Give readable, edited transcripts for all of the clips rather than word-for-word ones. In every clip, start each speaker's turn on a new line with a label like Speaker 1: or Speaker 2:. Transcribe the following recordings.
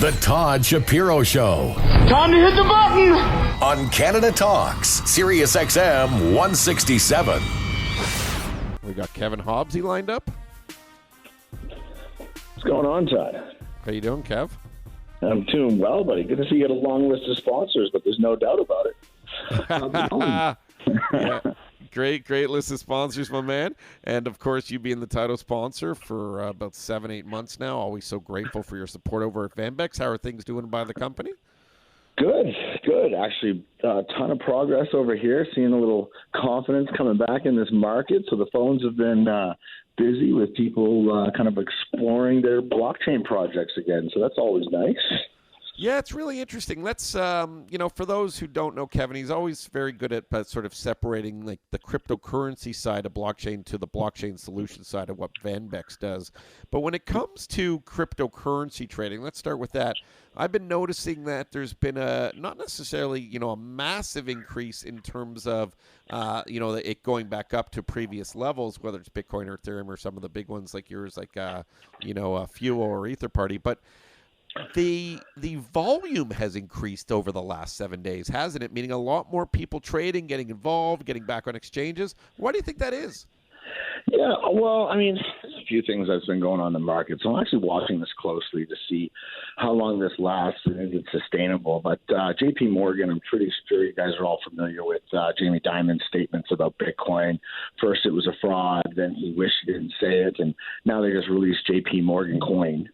Speaker 1: The Todd Shapiro Show.
Speaker 2: Time to hit the button!
Speaker 1: On Canada Talks, SiriusXM 167.
Speaker 3: We got Kevin Hobbs lined up.
Speaker 4: What's going on, Todd?
Speaker 3: How you doing, Kev?
Speaker 4: I'm doing well, buddy. Good to see you get a long list of sponsors, but there's no doubt about it.
Speaker 3: Yeah. Great list of sponsors, my man. And, of course, you being the title sponsor for about 7-8 months now. Always so grateful for your support over at Vanbex. How are things doing by the company?
Speaker 4: Good. Actually, a ton of progress over here. Seeing a little confidence coming back in this market. So the phones have been busy with people kind of exploring their blockchain projects again. So that's always nice.
Speaker 3: Yeah, it's really interesting. Let's, for those who don't know Kevin, he's always very good at sort of separating like the cryptocurrency side of blockchain to the blockchain solution side of what Vanbex does. But when it comes to cryptocurrency trading, let's start with that. I've been noticing that there's been not necessarily, a massive increase in terms of, it going back up to previous levels, whether it's Bitcoin or Ethereum or some of the big ones like yours, like, Fuel or Ether Party. But the volume has increased over the last 7 days, hasn't it? Meaning a lot more people trading, getting involved, getting back on exchanges. Why do you think that is?
Speaker 4: Yeah, well, I mean, there's a few things that's been going on in the market. So I'm actually watching this closely to see how long this lasts and is it sustainable. But JP Morgan, I'm pretty sure you guys are all familiar with Jamie Dimon's statements about Bitcoin. First it was a fraud, then he wished he didn't say it, and now they just released JP Morgan coin.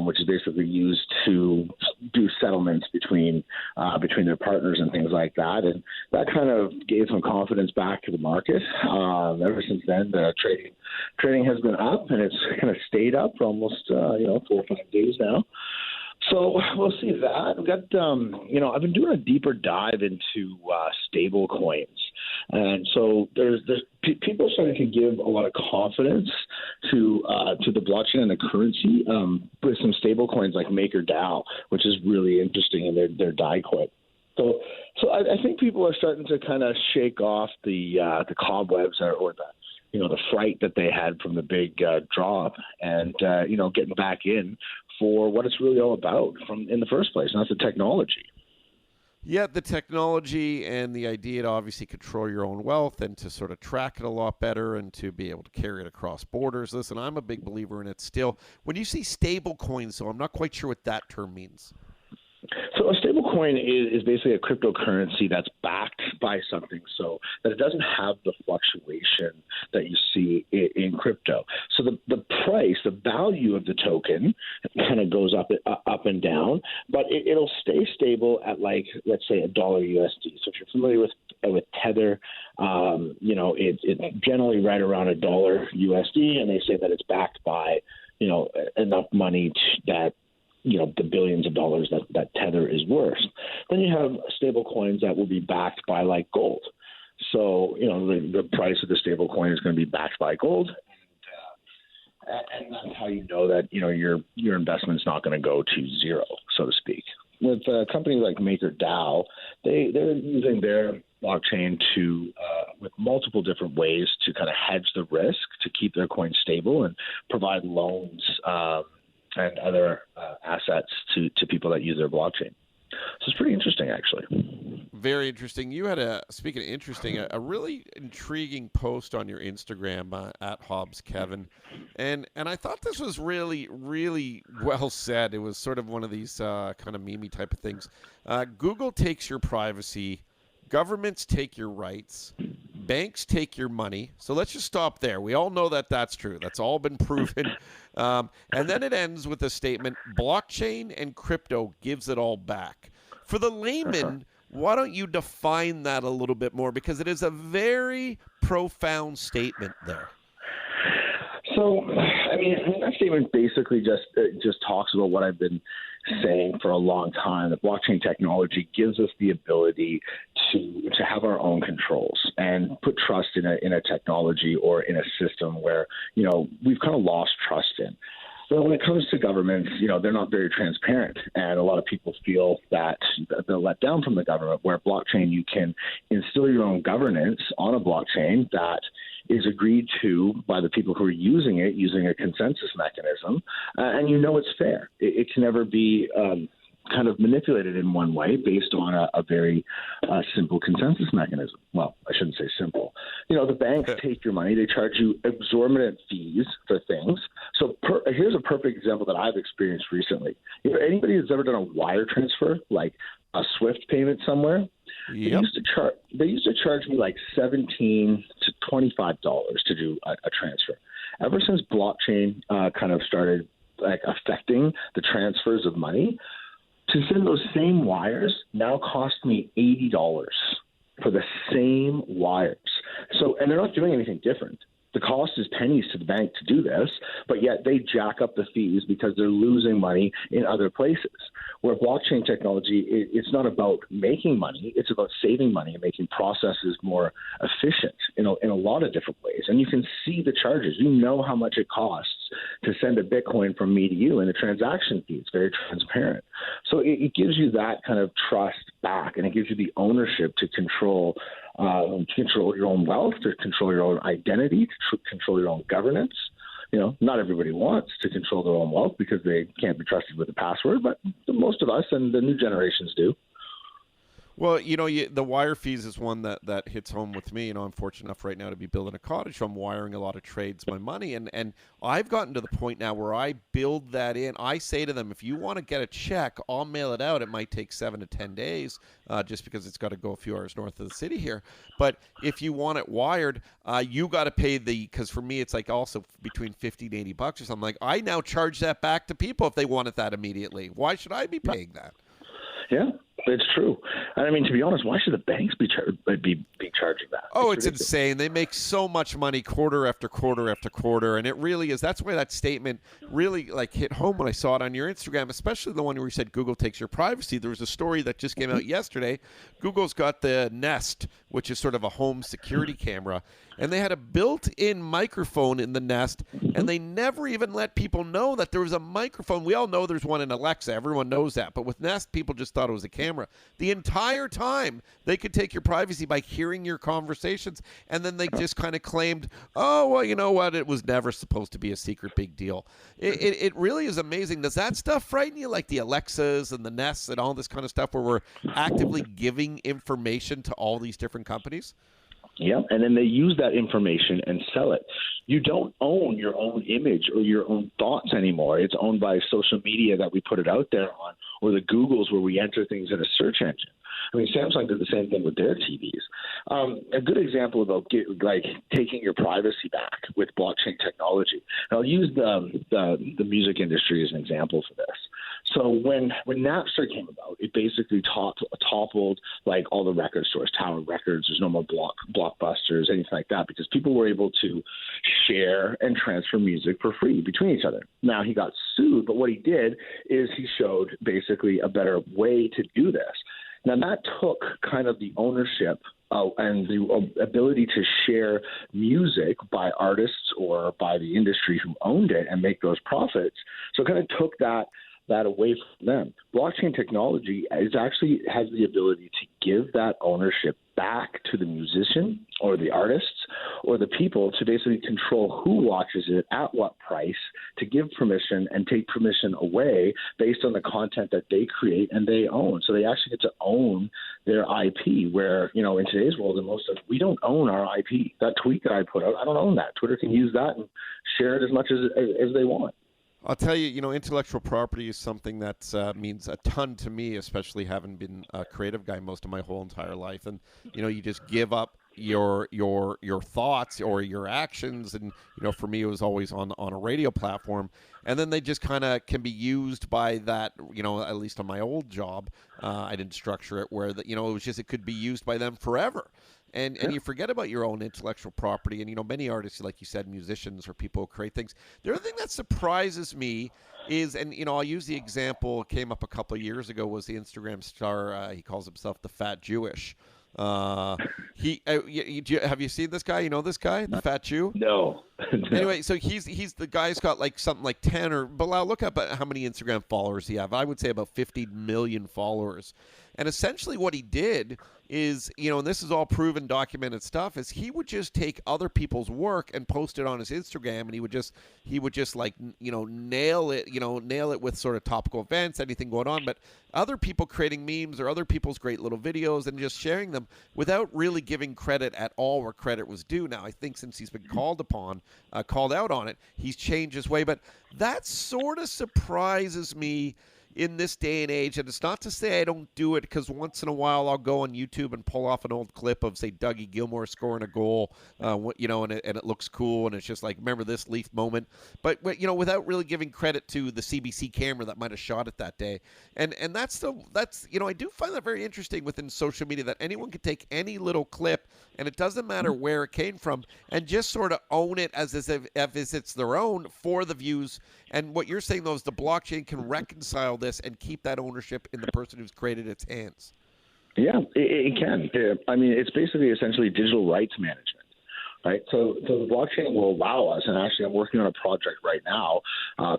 Speaker 4: Which is basically used to do settlements between their partners and things like that. And that kind of gave some confidence back to the market. Ever since then, the trading has been up, and it's kind of stayed up for almost 4 or 5 days now. So we'll see that. We've got, I've been doing a deeper dive into stable coins. And so there's people starting to give a lot of confidence to the blockchain and the currency with some stable coins like MakerDAO, which is really interesting, and their DAI coin. So I think people are starting to kind of shake off the cobwebs or the fright that they had from the big drop, and getting back in for what it's really all about in the first place, and that's the technology.
Speaker 3: Yeah, the technology and the idea to obviously control your own wealth and to sort of track it a lot better and to be able to carry it across borders. Listen, I'm a big believer in it still. When you see stable coins, though, I'm not quite sure what that term means.
Speaker 4: So a stable coin is basically a cryptocurrency that's backed by something so that it doesn't have the fluctuation that you see in crypto. So the price, the value of the token kind of goes up and down, but it'll stay stable at, like, let's say $1 USD. So if you're familiar with Tether, it's generally right around $1 USD, and they say that it's backed by, enough money that the billions of dollars that Tether is worth. Then you have stable coins that will be backed by, like, gold. So, the price of the stable coin is going to be backed by gold. And that's how you know that, your investment's not going to go to zero, so to speak. With companies like MakerDAO, they're using their blockchain with multiple different ways to kind of hedge the risk to keep their coin stable and provide loans and other assets to people that use their blockchain. So it's pretty interesting, actually.
Speaker 3: Very interesting. You had speaking of interesting, a really intriguing post on your Instagram at Hobbs Kevin, and I thought this was really, really well said. It was sort of one of these kind of meme type of things. Google takes your privacy, governments take your rights, banks take your money. So let's just stop there. We all know that that's true. That's all been proven. And then it ends with a statement, blockchain and crypto gives it all back. For the layman, why don't you define that a little bit more? Because it is a very profound statement there.
Speaker 4: So, I mean, that statement basically just talks about what I've been saying for a long time. The blockchain technology gives us the ability to have our own controls and put trust in a technology or in a system where, we've kind of lost trust in. So when it comes to governments, they're not very transparent, and a lot of people feel that they're let down from the government, where blockchain, you can instill your own governance on a blockchain that is agreed to by the people who are using it, using a consensus mechanism, and it's fair. It can never be kind of manipulated in one way based on a very simple consensus mechanism. Well, I shouldn't say simple. The banks take your money. They charge you exorbitant fees for things. So here's a perfect example that I've experienced recently. Anybody who's ever done a wire transfer, like a SWIFT payment somewhere,
Speaker 3: yep.
Speaker 4: they used to charge me like $17 to $25 to do a transfer. Ever since blockchain kind of started affecting the transfers of money, to send those same wires now cost me $80 for the same wires. So, and they're not doing anything different. The cost is pennies to the bank to do this, but yet they jack up the fees because they're losing money in other places. Where blockchain technology, it's not about making money, it's about saving money and making processes more efficient in a lot of different ways. And you can see the charges. You know how much it costs to send a Bitcoin from me to you, and the transaction fee. It's very transparent. So it gives you that kind of trust back, and it gives you the ownership to control your own wealth, to control your own identity, to control your own governance. Not everybody wants to control their own wealth because they can't be trusted with a password, but most of us and the new generations do.
Speaker 3: Well, the wire fees is one that hits home with me. I'm fortunate enough right now to be building a cottage, so I'm wiring a lot of trades my money. And I've gotten to the point now where I build that in. I say to them, if you want to get a check, I'll mail it out. It might take 7 to 10 days just because it's got to go a few hours north of the city here. But if you want it wired, you got to pay because for me, it's like also between $50 to $80 or something. Like I now charge that back to people if they want it that immediately. Why should I be paying that?
Speaker 4: Yeah. It's true. And I mean, to be honest, why should the banks be charging that?
Speaker 3: Oh, it's insane. They make so much money quarter after quarter after quarter. And it really is. That's why that statement really hit home when I saw it on your Instagram, especially the one where you said Google takes your privacy. There was a story that just came out yesterday. Google's got the Nest, which is sort of a home security camera. And they had a built-in microphone in the Nest, and they never even let people know that there was a microphone. We all know there's one in Alexa. Everyone knows that. But with Nest, people just thought it was a camera. The entire time, they could take your privacy by hearing your conversations, and then they just kind of claimed, oh, well, you know what? It was never supposed to be a secret big deal. It really is amazing. Does that stuff frighten you, like the Alexas and the Nests and all this kind of stuff where we're actively giving information to all these different companies?
Speaker 4: Yeah, and then they use that information and sell it. You don't own your own image or your own thoughts anymore. It's owned by social media that we put it out there on, or the Googles where we enter things in a search engine. I mean, Samsung did the same thing with their TVs. A good example about taking your privacy back with blockchain technology. And I'll use the music industry as an example for this. So when Napster came about, it basically toppled all the record stores, Tower Records. There's no more Blockbusters, anything like that, because people were able to share and transfer music for free between each other. Now, he got sued, but what he did is he showed basically a better way to do this. Now, that took kind of the ownership and the ability to share music by artists or by the industry who owned it and make those profits. So it kind of took that away from them. Blockchain technology has the ability to give that ownership back to the musician or the artists or the people to basically control who watches it, at what price, to give permission and take permission away based on the content that they create and they own. So they actually get to own their IP, where, in today's world, we don't own our IP. That tweet that I put out, I don't own that. Twitter can use that and share it as much as they want.
Speaker 3: I'll tell you, intellectual property is something that means a ton to me, especially having been a creative guy most of my whole entire life. And, you just give up your thoughts or your actions. And, for me, it was always on a radio platform. And then they just kind of can be used by that, at least on my old job. I didn't structure it where that, it could be used by them forever. And you forget about your own intellectual property. And, many artists, like you said, musicians or people who create things. The other thing that surprises me is, and, I'll use the example, came up a couple of years ago, was the Instagram star, he calls himself the Fat Jewish. Have you seen this guy? You know this guy, the Fat Jew?
Speaker 4: No.
Speaker 3: Anyway, so he's the guy's got like something like 10 or Bilal, look up how many Instagram followers he have. I would say about 50 million followers. And essentially what he did is, and this is all proven, documented stuff, is he would just take other people's work and post it on his Instagram, and he would just like, nail it with sort of topical events, anything going on, but other people creating memes or other people's great little videos and just sharing them without really giving credit at all where credit was due. Now, I think since he's been called out on it, he's changed his way, but that sort of surprises me in this day and age. And it's not to say I don't do it, because once in a while I'll go on YouTube and pull off an old clip of, say, Dougie Gilmour scoring a goal, and it looks cool, and it's just like, remember this Leaf moment, but without really giving credit to the CBC camera that might have shot it that day. And that's I do find that very interesting within social media, that anyone can take any little clip, and it doesn't matter where it came from, and just sort of own it as if it's their own for the views. And what you're saying, though, is the blockchain can reconcile this and keep that ownership in the person who's created its hands. Yeah,
Speaker 4: it can. I mean, it's basically essentially digital rights management, right? So the blockchain will allow us, and actually I'm working on a project right now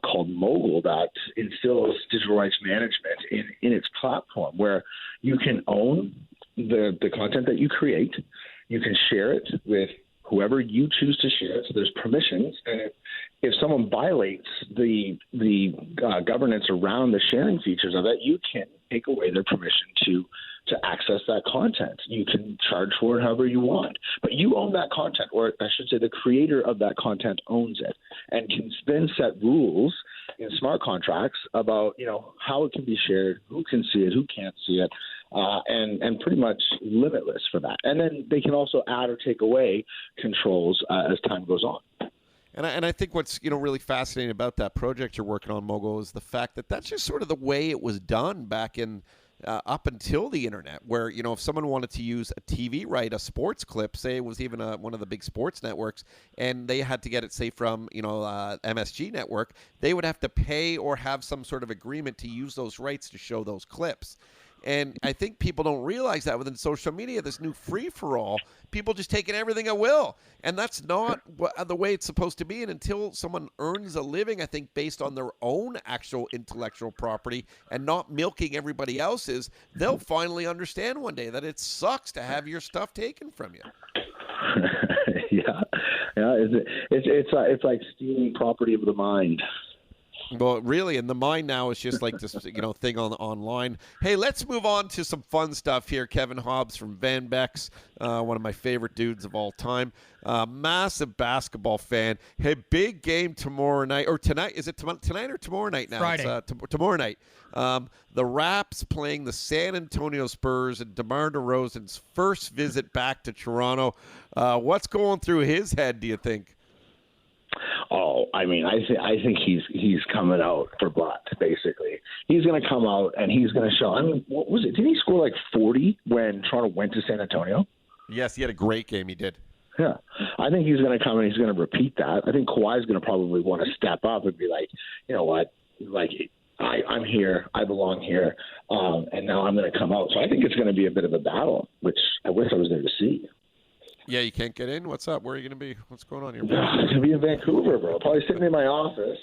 Speaker 4: called Mogul that instills digital rights management in its platform, where you can own the content that you create, you can share it with whoever you choose to share it. So there's permissions, and if someone violates the governance around the sharing features of it, you can take away their permission to access that content. You can charge for it however you want, but you own that content, or I should say the creator of that content owns it, and can then set rules in smart contracts about how it can be shared, who can see it, who can't see it, and pretty much limitless for that. And then they can also add or take away controls as time goes on.
Speaker 3: And I think what's really fascinating about that project you're working on, Mogul, is the fact that that's just sort of the way it was done back in up until the internet, where if someone wanted to use a TV right, a sports clip, say it was even one of the big sports networks, and they had to get it, say, from MSG Network, they would have to pay or have some sort of agreement to use those rights to show those clips. And I think people don't realize that within social media, this new free-for-all, people just taking everything at will. And that's not the way it's supposed to be. And until someone earns a living, I think, based on their own actual intellectual property and not milking everybody else's, they'll finally understand one day that it sucks to have your stuff taken from you.
Speaker 4: Yeah. It's like stealing property of the mind.
Speaker 3: Well, really, and the mind now is just like this, thing online. Hey, let's move on to some fun stuff here. Kevin Hobbs from Vanbex, one of my favorite dudes of all time. Massive basketball fan. Hey, big game tomorrow night, or tonight. Is it tonight or tomorrow night now?
Speaker 2: Friday.
Speaker 3: It's tomorrow night. The Raps playing the San Antonio Spurs and DeMar DeRozan's first visit back to Toronto. What's going through his head, do you think?
Speaker 4: Oh, I mean, I think he's coming out for blood, basically. He's going to come out and he's going to show. I mean, what was it? Didn't he score like 40 when Toronto went to San Antonio?
Speaker 3: Yes, he had a great game. He did.
Speaker 4: Yeah. I think he's going to come and he's going to repeat that. I think Kawhi's going to probably want to step up and be like, you know what, like, I'm here, I belong here, and now I'm going to come out. So I think it's going to be a bit of a battle, which I wish I was there to see.
Speaker 3: Yeah, you can't get in? What's up? Where are you going to be? What's going on here, bro?
Speaker 4: I'm going to be in Vancouver, bro. Probably sitting in my office,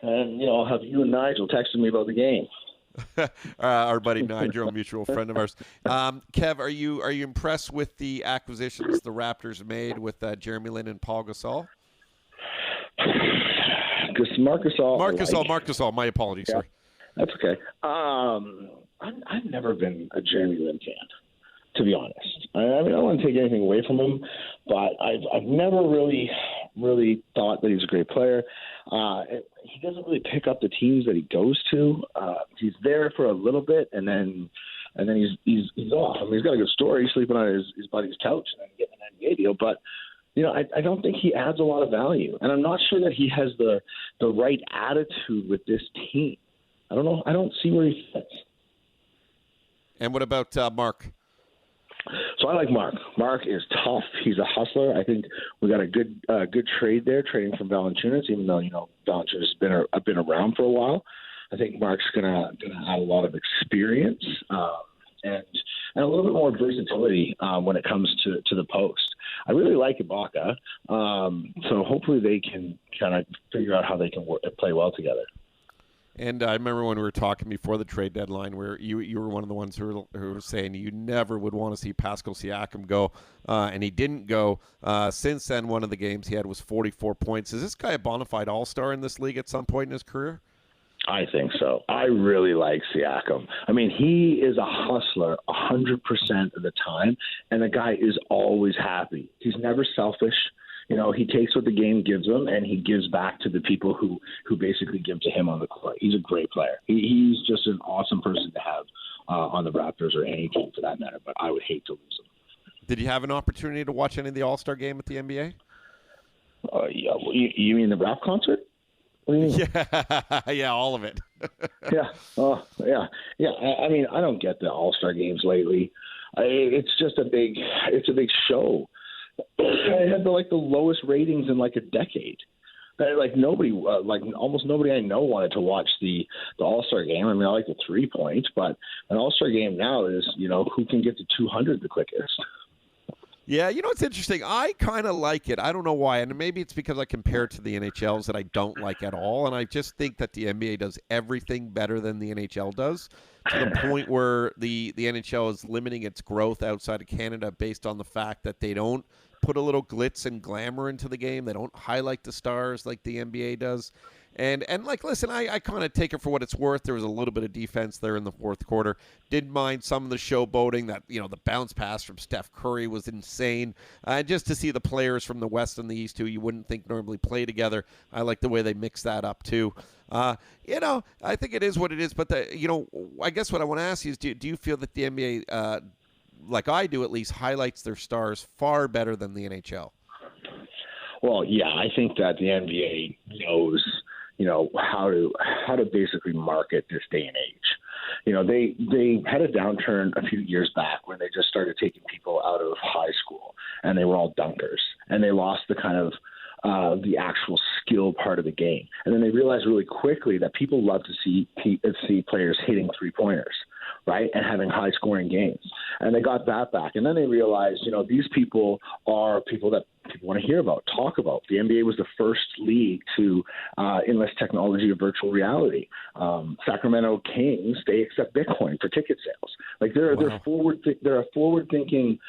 Speaker 4: and, I'll have you and Nigel texting me about the game.
Speaker 3: Our buddy Nigel, a mutual friend of ours. Kev, are you impressed with the acquisitions the Raptors made with Jeremy Lin and Paul Gasol?
Speaker 4: Marc
Speaker 3: Gasol. My apologies,
Speaker 4: yeah,
Speaker 3: sir.
Speaker 4: That's okay. I've never been a Jeremy Lin fan, to be honest. I mean, I don't want to take anything away from him, but I've never really thought that he's a great player. He doesn't really pick up the teams that he goes to. He's there for a little bit, and then he's off. I mean, he's got a good story. He's sleeping on his buddy's couch and then getting an NBA deal, but I don't think he adds a lot of value, and I'm not sure that he has the right attitude with this team. I don't know. I don't see where he fits.
Speaker 3: And what about Mark?
Speaker 4: So I like Mark. Mark is tough. He's a hustler. I think we got a good trade there, trading from Valanciunas, even though Valanciunas has been around for a while. I think Mark's gonna add a lot of experience and a little bit more versatility when it comes to the post. I really like Ibaka. So hopefully they can kind of figure out how they can play well together.
Speaker 3: And I remember when we were talking before the trade deadline, where you were one of the ones who were saying you never would want to see Pascal Siakam go, and he didn't go. Since then, one of the games he had was 44 points. Is this guy a bona fide all-star in this league at some point in his career?
Speaker 4: I think so. I really like Siakam. I mean, he is a hustler 100% of the time, and the guy is always happy. He's never selfish. You know, he takes what the game gives him, and he gives back to the people who basically give to him on the court. He's a great player. He's just an awesome person to have on the Raptors or any team for that matter, but I would hate to lose him.
Speaker 3: Did you have an opportunity to watch any of the All-Star game at the NBA?
Speaker 4: Yeah, you mean the rap concert?
Speaker 3: Yeah, all of it.
Speaker 4: Yeah. I mean, I don't get the All-Star games lately. It's just a big show. I had the lowest ratings in like a decade. Almost nobody I know wanted to watch the All-Star game. I mean, I like the 3-point, but an All-Star game now is, who can get to 200 the quickest.
Speaker 3: Yeah, it's interesting. I kind of like it. I don't know why, and maybe it's because I compare it to the NHLs that I don't like at all, and I just think that the NBA does everything better than the NHL does, to the point where the NHL is limiting its growth outside of Canada based on the fact that they don't put a little glitz and glamour into the game. They don't highlight the stars like the NBA does. And listen, I kind of take it for what it's worth. There was a little bit of defense there in the fourth quarter. Didn't mind some of the showboating. That, the bounce pass from Steph Curry was insane. Just to see the players from the West and the East who you wouldn't think normally play together. I like the way they mix that up too. I think it is what it is. But I guess what I want to ask you is, do you feel that the NBA, like I do at least, highlights their stars far better than the NHL?
Speaker 4: Well, yeah, I think that the NBA knows how to basically market this day and age. They had a downturn a few years back when they just started taking people out of high school, and they were all dunkers, and they lost the kind of the actual skill part of the game. And then they realized really quickly that people love to see players hitting 3-pointers, right, and having high-scoring games. And they got that back. And then they realized, these people are people that people want to hear about, talk about. The NBA was the first league to enlist technology of virtual reality. Sacramento Kings, they accept Bitcoin for ticket sales. Like they're a forward-thinking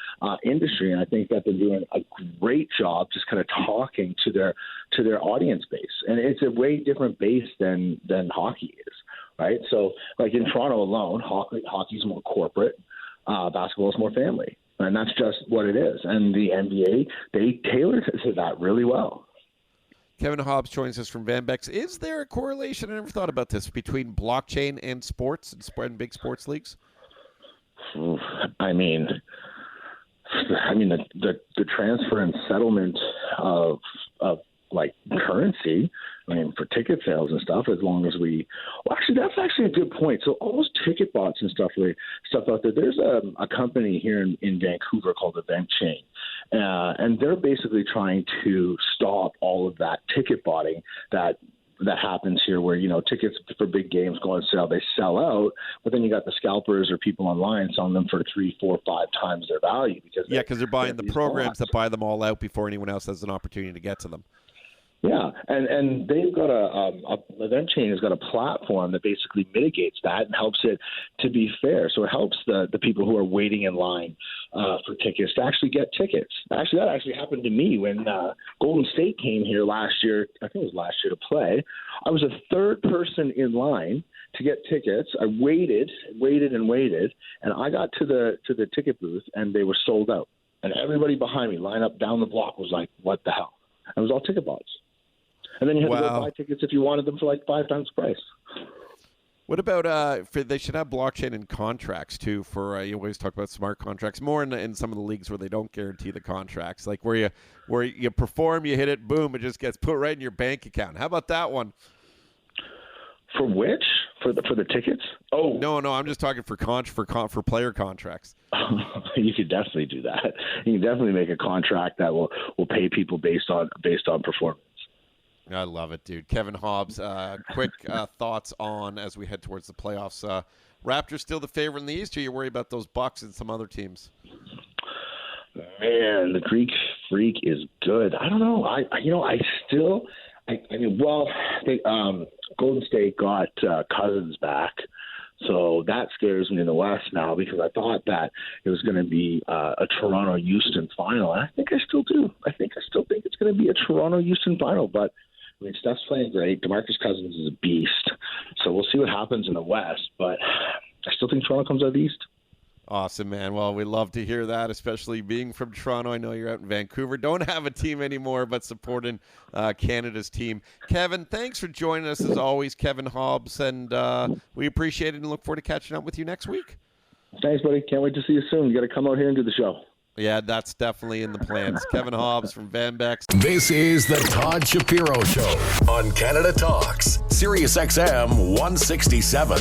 Speaker 4: industry, and I think that they're doing a great job just kind of talking to their audience base. And it's a way different base than hockey is. Right, so like in Toronto alone, hockey's more corporate, basketball is more family, and that's just what it is. And the NBA, they tailored to that really well.
Speaker 3: Kevin Hobbs joins us from Vanbex. Is there a correlation? I never thought about this, between blockchain and sports and big sports leagues.
Speaker 4: I mean, the transfer and settlement of like currency, for ticket sales and stuff, as long as that's actually a good point. So all those ticket bots and stuff out there, there's a company here in Vancouver called Event Chain. And they're basically trying to stop all of that ticket botting that happens here, where, tickets for big games go on sale, they sell out, but then you got the scalpers or people online selling them for 3, 4, 5 times their value. Because
Speaker 3: they're buying the programs that buy them all out before anyone else has an opportunity to get to them.
Speaker 4: Yeah, and they've got Event Chain has got a platform that basically mitigates that and helps it to be fair. So it helps the people who are waiting in line for tickets to actually get tickets. Actually, that actually happened to me when Golden State came here last year. I think it was last year to play. I was a third person in line to get tickets. I waited, and I got to the ticket booth, and they were sold out. And everybody behind me, line up down the block, was like, "What the hell?" It was all ticket bots. And then you had to go buy tickets if you wanted them for like 5 times the price.
Speaker 3: What about they should have blockchain in contracts too? For you always talk about smart contracts, more in some of the leagues where they don't guarantee the contracts, like where you perform, you hit it, boom, it just gets put right in your bank account. How about that one?
Speaker 4: For which? For the tickets? Oh
Speaker 3: no, I'm just talking for player contracts.
Speaker 4: You could definitely do that. You can definitely make a contract that will pay people based on performance.
Speaker 3: I love it, dude. Kevin Hobbs, quick thoughts on, as we head towards the playoffs, Raptors still the favorite in the East, or you worry about those Bucks and some other teams?
Speaker 4: Man, the Greek streak is good. I don't know. I mean, Golden State got Cousins back. So that scares me in the West now because I thought that it was going to be a Toronto-Houston final. And I think I still do. I still think it's going to be a Toronto-Houston final. But, I mean, Steph's playing great. DeMarcus Cousins is a beast. So we'll see what happens in the West. But I still think Toronto comes out of the East.
Speaker 3: Awesome, man. Well, we love to hear that, especially being from Toronto. I know you're out in Vancouver. Don't have a team anymore, but supporting Canada's team. Kevin, thanks for joining us as always, Kevin Hobbs, and we appreciate it and look forward to catching up with you next week.
Speaker 4: Thanks, buddy. Can't wait to see you soon. You got to come out here and do the show.
Speaker 3: Yeah, that's definitely in the plans. Kevin Hobbs from Vanbex.
Speaker 1: This is the Todd Shapiro Show on Canada Talks, SiriusXM 167.